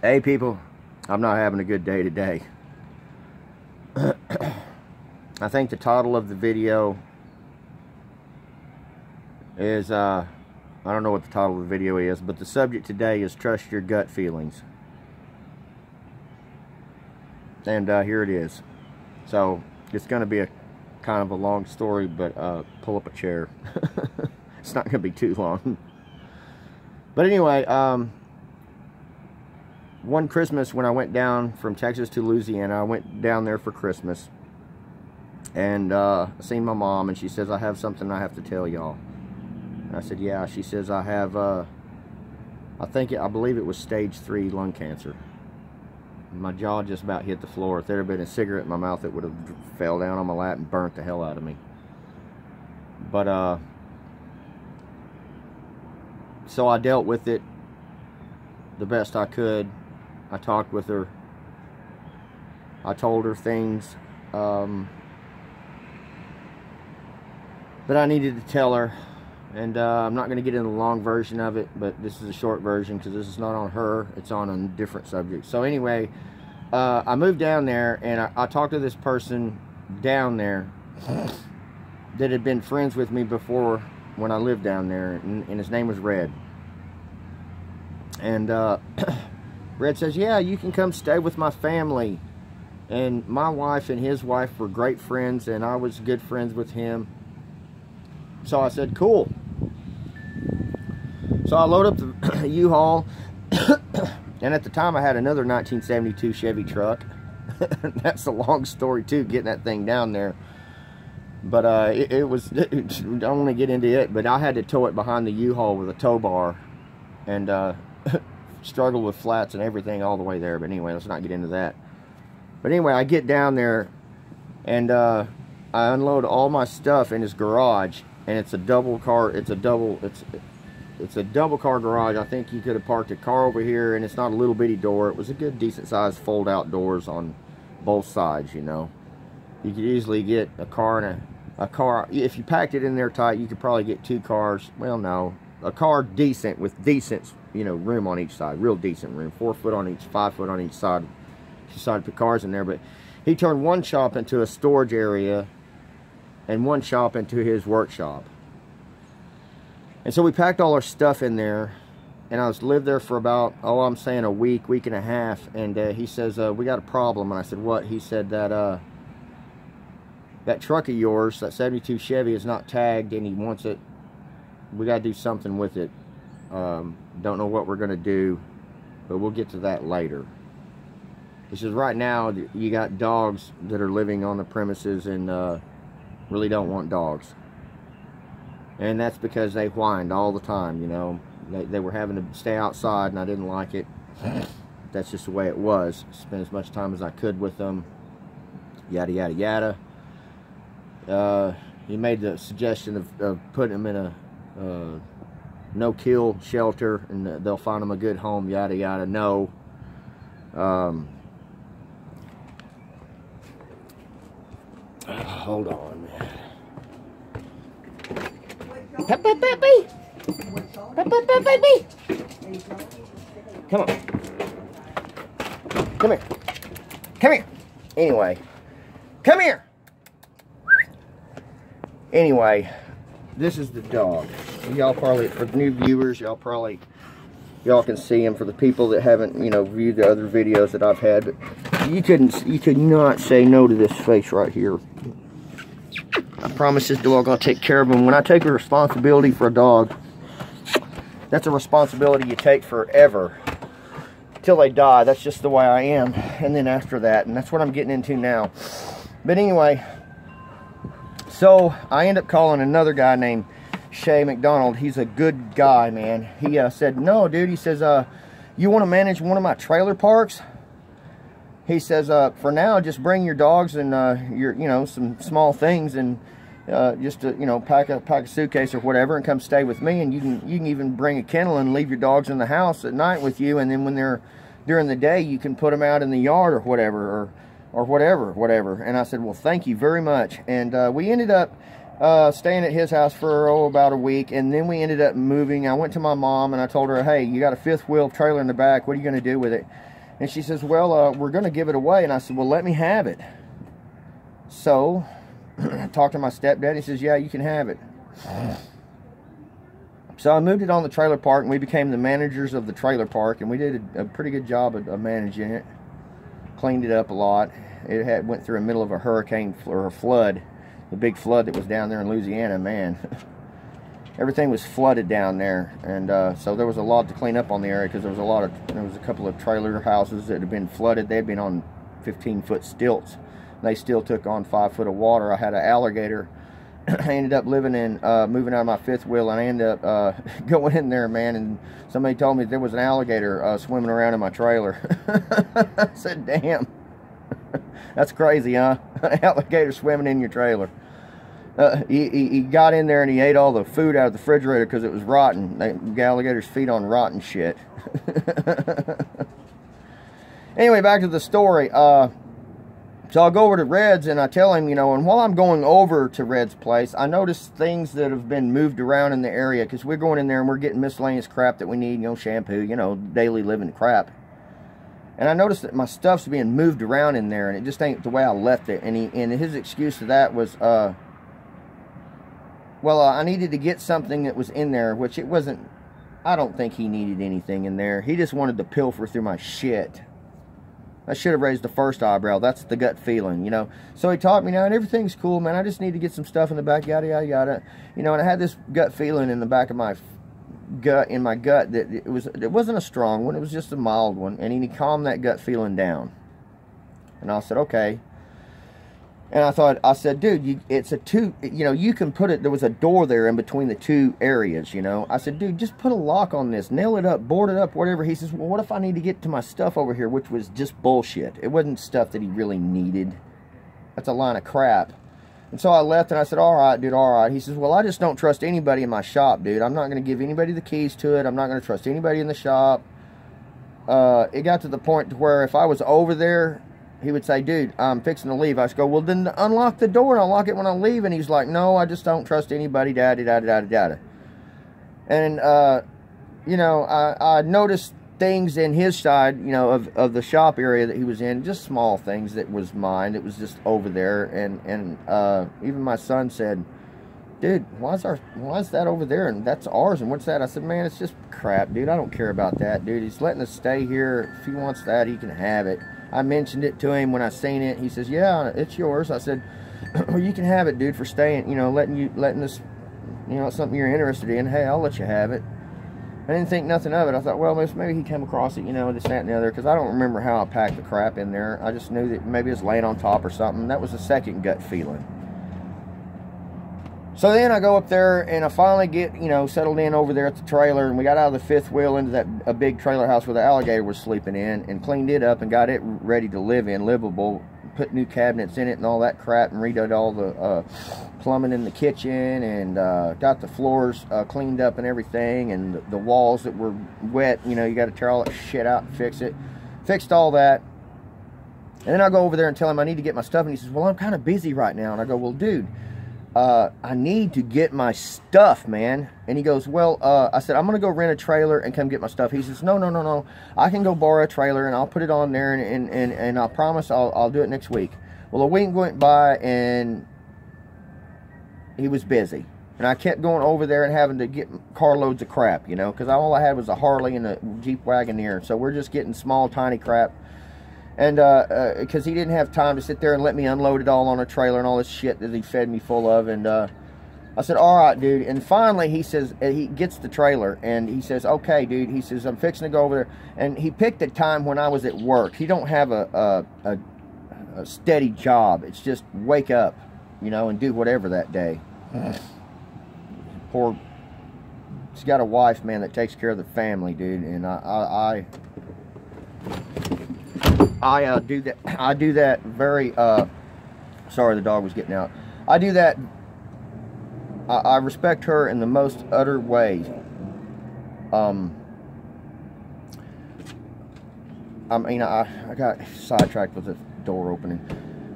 Hey people, I'm not having a good day today. I think the title of the video is, I don't know what the title of the video is, but the subject today is trust your gut feelings. And here it is. So, it's going to be a kind of a long story, but pull up a chair. It's not going to be too long. But anyway, one Christmas when I went down from Texas to Louisiana, I went down there for Christmas. And I seen my mom, and she says, I have something I have to tell y'all. And I said, yeah. She says, I have, I believe it was stage 3 lung cancer. My jaw just about hit the floor. If there had been a cigarette in my mouth, it would have fell down on my lap and burnt the hell out of me. But, so I dealt with it the best I could. I talked with her. I told her things that I needed to tell her. And I'm not going to get into the long version of it, but this is a short version because this is not on her. It's on a different subject. So anyway, I moved down there, and I talked to this person down there that had been friends with me before when I lived down there, and his name was Red. And Red says, yeah, you can come stay with my family. And my wife and his wife were great friends, and I was good friends with him. So I said, cool. So I load up the U-Haul, and at the time I had another 1972 Chevy truck. That's a long story too, getting that thing down there. But I don't want to get into it, but I had to tow it behind the U-Haul with a tow bar, and struggle with flats and everything all the way there. But anyway, let's not get into that. But anyway, I get down there, and I unload all my stuff in his garage, and it's a double car. It's a double car garage. I think you could have parked a car over here, and it's not a little bitty door. It was a good, decent sized fold out doors on both sides. You know, you could easily get a car and a car. If you packed it in there tight, you could probably get 2 cars. Well, no, a car decent with decent, you know, room on each side, real decent room, 4 foot on each, 5 foot on each side. She decided to put cars in there, but he turned one shop into a storage area and one shop into his workshop. And so we packed all our stuff in there, and I lived there for about, I'm saying a week, week and a half. And he says, we got a problem. And I said, what? He said that that truck of yours, that 72 Chevy, is not tagged, and he wants it. We got to do something with it. Don't know what we're going to do, but we'll get to that later. He says, right now, you got dogs that are living on the premises and really don't want dogs. And that's because they whined all the time, you know. They were having to stay outside, and I didn't like it. That's just the way it was. Spend as much time as I could with them. Yada, yada, yada. He made the suggestion of putting them in a no-kill shelter, and they'll find them a good home, yada, yada. No. Hold on, man. Baby. Come on. Come here. Come here. Anyway. Come here. Anyway, this is the dog. Y'all probably, for the new viewers, y'all can see him. For the people that haven't, you know, viewed the other videos that I've had, but you could not say no to this face right here. I promise this dog I'll take care of him. When I take a responsibility for a dog, that's a responsibility you take forever till they die. That's just the way I am. And then after that, and that's what I'm getting into now. But anyway, so I end up calling another guy named Shay McDonald. He's a good guy, man. He said, no, dude. He says, you want to manage one of my trailer parks? He says, for now, just bring your dogs and your, you know, some small things, and just to, you know, pack a suitcase or whatever, and come stay with me. And you can even bring a kennel and leave your dogs in the house at night with you. And then when they're during the day, you can put them out in the yard or whatever, or whatever. And I said, well, thank you very much. And we ended up staying at his house for about a week, and then we ended up moving. I went to my mom and I told her, hey, you got a 5th wheel trailer in the back. What are you going to do with it? And she says, well, we're going to give it away. And I said, well, let me have it. So I talked to my stepdad. He says, yeah, you can have it. So I moved it on the trailer park, and we became the managers of the trailer park, and we did a pretty good job of managing it. Cleaned it up a lot. It went through the middle of a hurricane or a flood, the big flood that was down there in Louisiana, man. Everything was flooded down there, and so there was a lot to clean up on the area, because there was a couple of trailer houses that had been flooded. They had been on 15-foot stilts. They still took on 5 foot of water. I had an alligator. I ended up living in, moving out of my fifth wheel, and I ended up going in there, man, and somebody told me there was an alligator swimming around in my trailer. I said, damn. That's crazy, huh? An alligator swimming in your trailer. He got in there and he ate all the food out of the refrigerator because it was rotten. The alligators feed on rotten shit. Anyway, back to the story. So I'll go over to Red's, and I tell him, you know, and while I'm going over to Red's place, I notice things that have been moved around in the area, because we're going in there and we're getting miscellaneous crap that we need, you know, shampoo, you know, daily living crap. And I noticed that my stuff's being moved around in there, and it just ain't the way I left it. And his excuse to that was, well, I needed to get something that was in there, which it wasn't. I don't think he needed anything in there. He just wanted to pilfer through my shit. I should have raised the first eyebrow. That's the gut feeling, you know. So he taught me now, and everything's cool, man. I just need to get some stuff in the back, yada, yada, yada. You know, and I had this gut feeling in the back of my gut, that it wasn't a strong one. It was just a mild one. And he calmed that gut feeling down. And I said, okay. And I said, dude, it's a two, you know, you can put it, there was a door there in between the two areas, you know. I said, dude, just put a lock on this, nail it up, board it up, whatever. He says, well, what if I need to get to my stuff over here, which was just bullshit. It wasn't stuff that he really needed. That's a line of crap. And so I left, and I said, all right, dude, all right. He says, well, I just don't trust anybody in my shop, dude. I'm not going to give anybody the keys to it. I'm not going to trust anybody in the shop. It got to the point to where if I was over there, he would say, dude, I'm fixing to leave. I just go, well, then unlock the door and I'll lock it when I leave. And he's like, no, I just don't trust anybody, da-da-da-da-da-da. And, you know, I noticed things in his side, you know, of the shop area that he was in, just small things that was mine. It was just over there. And even my son said, dude, why is that over there? And that's ours. And what's that? I said, man, it's just crap, dude. I don't care about that, dude. He's letting us stay here. If he wants that, he can have it. I mentioned it to him when I seen it. He says, yeah, it's yours. I said, well, you can have it, dude, for staying, you know, letting us, you know, something you're interested in. Hey, I'll let you have it. I didn't think nothing of it. I thought, well, maybe he came across it, you know, this, that, and the other, because I don't remember how I packed the crap in there. I just knew that maybe it was laying on top or something. That was the second gut feeling. So then I go up there, and I finally get, you know, settled in over there at the trailer, and we got out of the fifth wheel into a big trailer house where the alligator was sleeping in, and cleaned it up and got it ready to live in, livable, put new cabinets in it and all that crap, and redid all the plumbing in the kitchen, and got the floors cleaned up and everything, and the walls that were wet, you know, you got to tear all that shit out and fix it. Fixed all that. And then I go over there and tell him I need to get my stuff, and he says, well, I'm kind of busy right now. And I go, well, dude, I need to get my stuff, man. And he goes, well, I said, I'm going to go rent a trailer and come get my stuff. He says, no. I can go borrow a trailer, and I'll put it on there, and I promise I'll do it next week. Well, a week went by, and he was busy. And I kept going over there and having to get carloads of crap, you know, because all I had was a Harley and a Jeep Wagoneer. So we're just getting small, tiny crap. And because he didn't have time to sit there and let me unload it all on a trailer and all this shit that he fed me full of. And I said, all right, dude. And finally he says, he gets the trailer, and he says, okay, dude. He says, I'm fixing to go over there. And he picked a time when I was at work. He don't have a steady job. It's just wake up, you know, and do whatever that day. Poor, he's got a wife, man, that takes care of the family, dude. And I do that very, sorry, the dog was getting out. I do that, I respect her in the most utter ways. I mean, I got sidetracked with the door opening.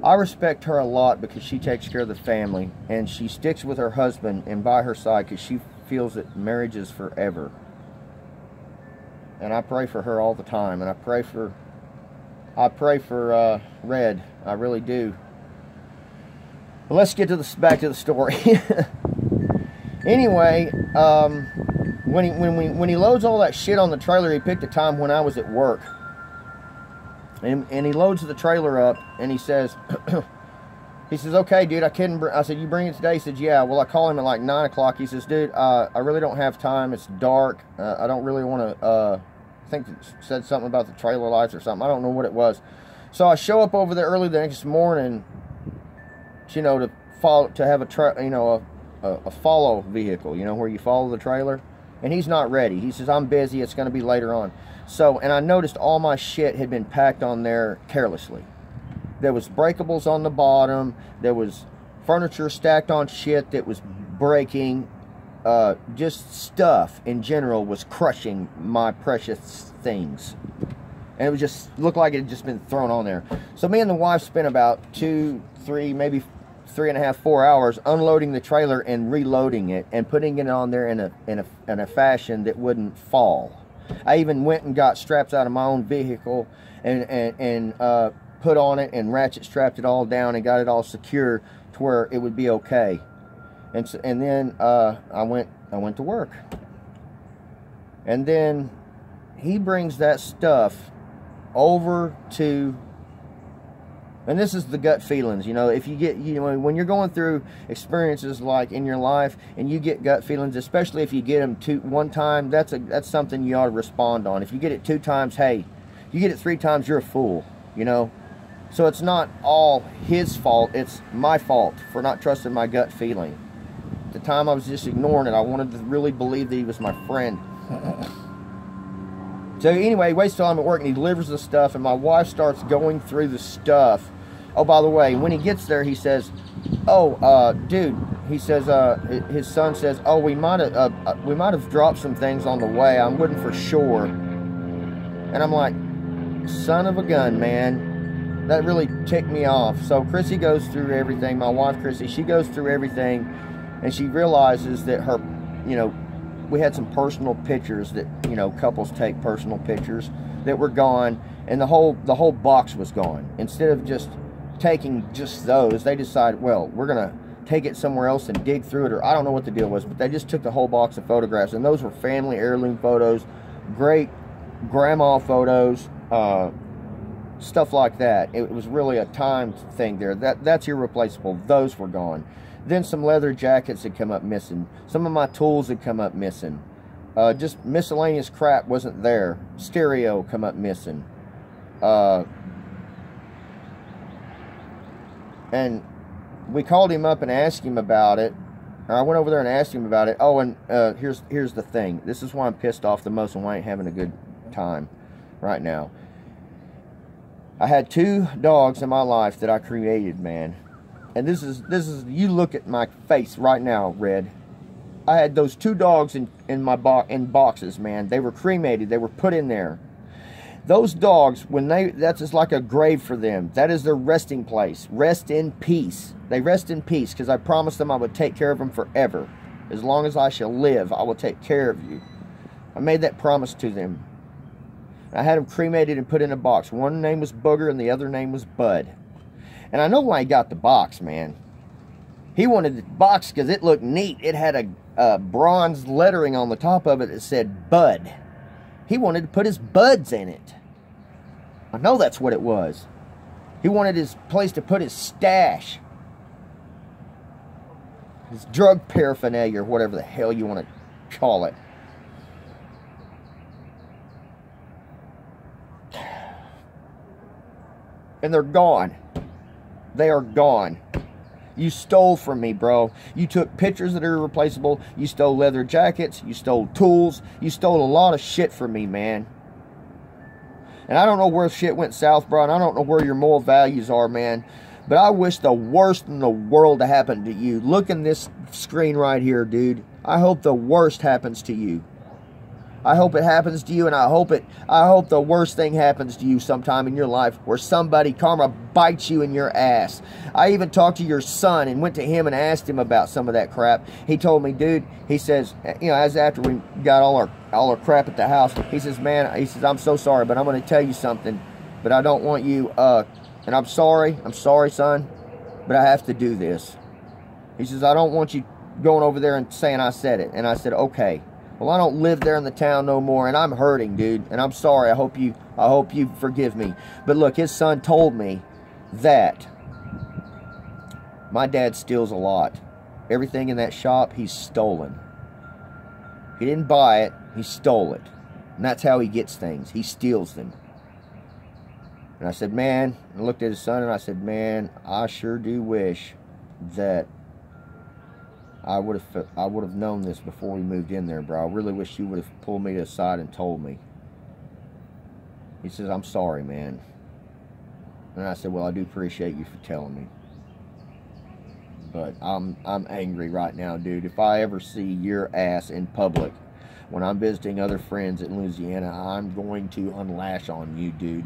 I respect her a lot because she takes care of the family, and she sticks with her husband and by her side because she feels that marriage is forever. And I pray for her all the time, and I pray for I pray for Red. I really do. But let's get to back to the story. Anyway, when he loads all that shit on the trailer, he picked a time when I was at work. And he loads the trailer up, and he says, okay, dude, I said, you bring it today? He said, yeah. Well, I call him at like 9 o'clock. He says, dude, I really don't have time. It's dark. I don't really want to, I think it said something about the trailer lights or something. I don't know what it was. So I show up over there early the next morning, you know, to have a follow vehicle, you know, where you follow the trailer. And he's not ready. He says, I'm busy. It's going to be later on. So, and I noticed all my shit had been packed on there carelessly. There was breakables on the bottom. There was furniture stacked on shit that was breaking. Just stuff in general was crushing my precious things. And it was just, looked like it had just been thrown on there. So me and the wife spent about 2, 3, maybe 3.5, 4 hours unloading the trailer and reloading it and putting it on there in a fashion that wouldn't fall. I even went and got straps out of my own vehicle and put on it and ratchet strapped it all down and got it all secure to where it would be okay. And then I went to work. And then he brings that stuff over to, and this is the gut feelings, you know, if you get, you know, when you're going through experiences like in your life and you get gut feelings, especially if you get them one time, that's something you ought to respond on. If you get it 2 times, hey, you get it 3 times, you're a fool, you know. So it's not all his fault, it's my fault for not trusting my gut feeling. At the time I was just ignoring it. I wanted to really believe that he was my friend. So anyway, he waits till I'm at work and he delivers the stuff, and my wife starts going through the stuff. Oh, by the way, when he gets there, he says, oh, dude, he says, his son says, oh, we might have dropped some things on the way. I wasn't for sure. And I'm like, son of a gun, man. That really ticked me off. So Chrissy goes through everything. My wife, Chrissy, she goes through everything, and she realizes that her, you know, we had some personal pictures that, you know, couples take personal pictures that were gone, and the whole box was gone. Instead of just taking just those, they decided, well, we're gonna take it somewhere else and dig through it, or I don't know what the deal was, but they just took the whole box of photographs, and those were family heirloom photos, great grandma photos, stuff like that. It was really a time thing there. That's irreplaceable. Those were gone. Then some leather jackets had come up missing. Some of my tools had come up missing. Just miscellaneous crap wasn't there. Stereo come up missing. And we called him up and asked him about it. I went over there and asked him about it. Oh, and here's the thing. This is why I'm pissed off the most and why I ain't having a good time right now. I had 2 dogs in my life that I created, man. And this is you look at my face right now, Red. I had those 2 dogs in boxes, man. They were cremated. They were put in there. Those dogs, that's just like a grave for them. That is their resting place. Rest in peace. They rest in peace because I promised them I would take care of them forever. As long as I shall live, I will take care of you. I made that promise to them. I had them cremated and put in a box. One name was Booger and the other name was Bud. And I know why he got the box, man. He wanted the box because it looked neat. It had a bronze lettering on the top of it that said Bud. He wanted to put his buds in it. I know that's what it was. He wanted his place to put his stash. His drug paraphernalia, or whatever the hell you want to call it. And they're gone. They are gone. You stole from me, bro. You took pictures that are irreplaceable. You stole leather jackets. You stole tools. You stole a lot of shit from me, man. And I don't know where shit went south, bro. And I don't know where your moral values are, man. But I wish the worst in the world to happen to you. Look in this screen right here, dude. I hope the worst happens to you. I hope it happens to you, and I hope the worst thing happens to you sometime in your life where somebody, karma, bites you in your ass. I even talked to your son and went to him and asked him about some of that crap. He told me, dude, he says, you know, as after we got all our crap at the house, he says, man, he says, I'm so sorry, but I'm going to tell you something. but I don't want you, and I'm sorry, son, but I have to do this. He says, I don't want you going over there and saying I said it. And I said, okay. Well, I don't live there in the town no more, and I'm hurting, dude, and I'm sorry. I hope you forgive me. But look, his son told me that my dad steals a lot. Everything in that shop, he's stolen. He didn't buy it, he stole it. And that's how he gets things. He steals them. And I said, man, I looked at his son and I said, man, I sure do wish that I would have known this before we moved in there, bro. I really wish you would have pulled me to the side and told me. He says, I'm sorry, man. And I said, well, I do appreciate you for telling me. But I'm angry right now, dude. If I ever see your ass in public when I'm visiting other friends in Louisiana, I'm going to unlash on you, dude.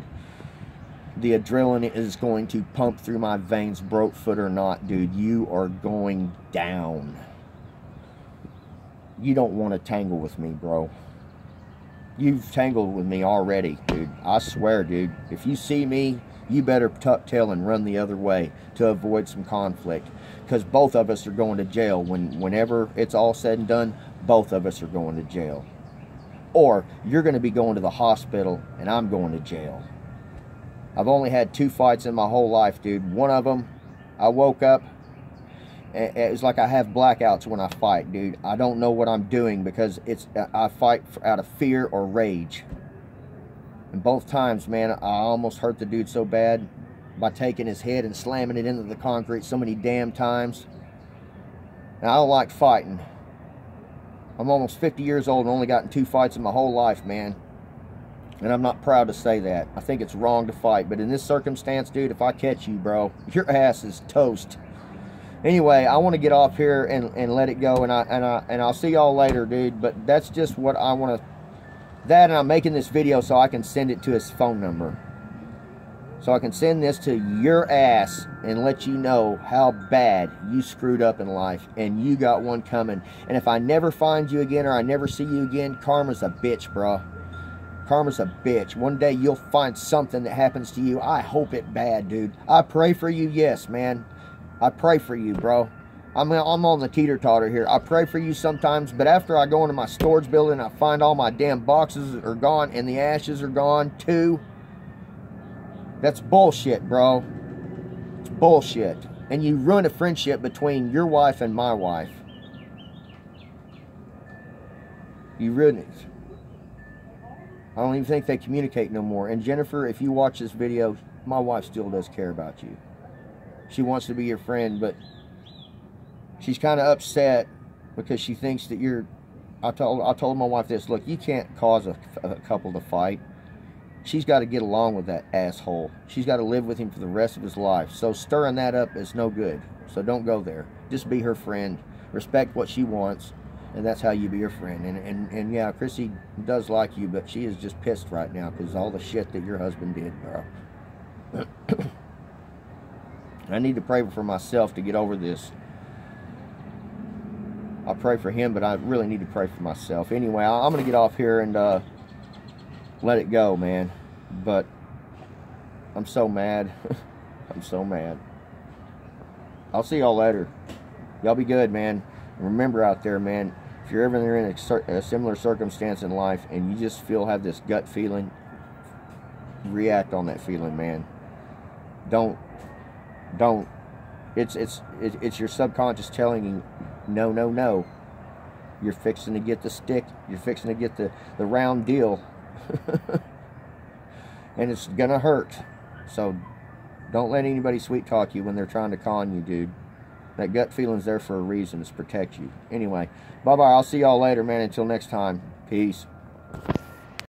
The adrenaline is going to pump through my veins, broke foot or not, dude. You are going down. You don't want to tangle with me, bro. You've tangled with me already, dude. I swear, dude. If you see me, you better tuck tail and run the other way to avoid some conflict. Because both of us are going to jail. Whenever it's all said and done, both of us are going to jail. Or you're going to be going to the hospital and I'm going to jail. I've only had 2 fights in my whole life, dude. One of them, I woke up, it was like I have blackouts when I fight, dude. I don't know what I'm doing because I fight out of fear or rage. And both times, man, I almost hurt the dude so bad by taking his head and slamming it into the concrete so many damn times. And I don't like fighting. I'm almost 50 years old and only gotten 2 fights in my whole life, man. And I'm not proud to say that. I think it's wrong to fight. But in this circumstance, dude, if I catch you, bro, your ass is toast. Anyway, I want to get off here and let it go. And I'll see y'all later, dude. But that's just what I want to... That, and I'm making this video so I can send it to his phone number. So I can send this to your ass and let you know how bad you screwed up in life. And you got one coming. And if I never find you again or I never see you again, karma's a bitch, bro. Karma's a bitch. One day you'll find something that happens to you. I hope it bad, dude. I pray for you, yes, man. I pray for you, bro. I'm on the teeter-totter here. I pray for you sometimes, but after I go into my storage building, I find all my damn boxes are gone and the ashes are gone too. That's bullshit, bro. It's bullshit. And you ruin a friendship between your wife and my wife. You ruin it. I don't even think they communicate no more. And Jennifer, if you watch this video, my wife still does care about you. She wants to be your friend, but she's kind of upset because she thinks that you're... I told my wife this, look, you can't cause a couple to fight. She's got to get along with that asshole. She's got to live with him for the rest of his life. So stirring that up is no good. So don't go there. Just be her friend. Respect what she wants. And that's how you be your friend. And yeah, Chrissy does like you, but she is just pissed right now because all the shit that your husband did, bro. I need to pray for myself to get over this. I pray for him, but I really need to pray for myself. Anyway, I'm going to get off here and let it go, man. But I'm so mad. I'm so mad. I'll see y'all later. Y'all be good, man. Remember out there, man, if you're ever in a similar circumstance in life and you just have this gut feeling, react on that feeling, man. Don't. It's your subconscious telling you, no, no, no. You're fixing to get the stick. You're fixing to get the round deal. And it's gonna hurt. So don't let anybody sweet talk you when they're trying to con you, dude. That gut feeling's there for a reason. It's to protect you. Anyway, bye-bye. I'll see y'all later, man. Until next time. Peace.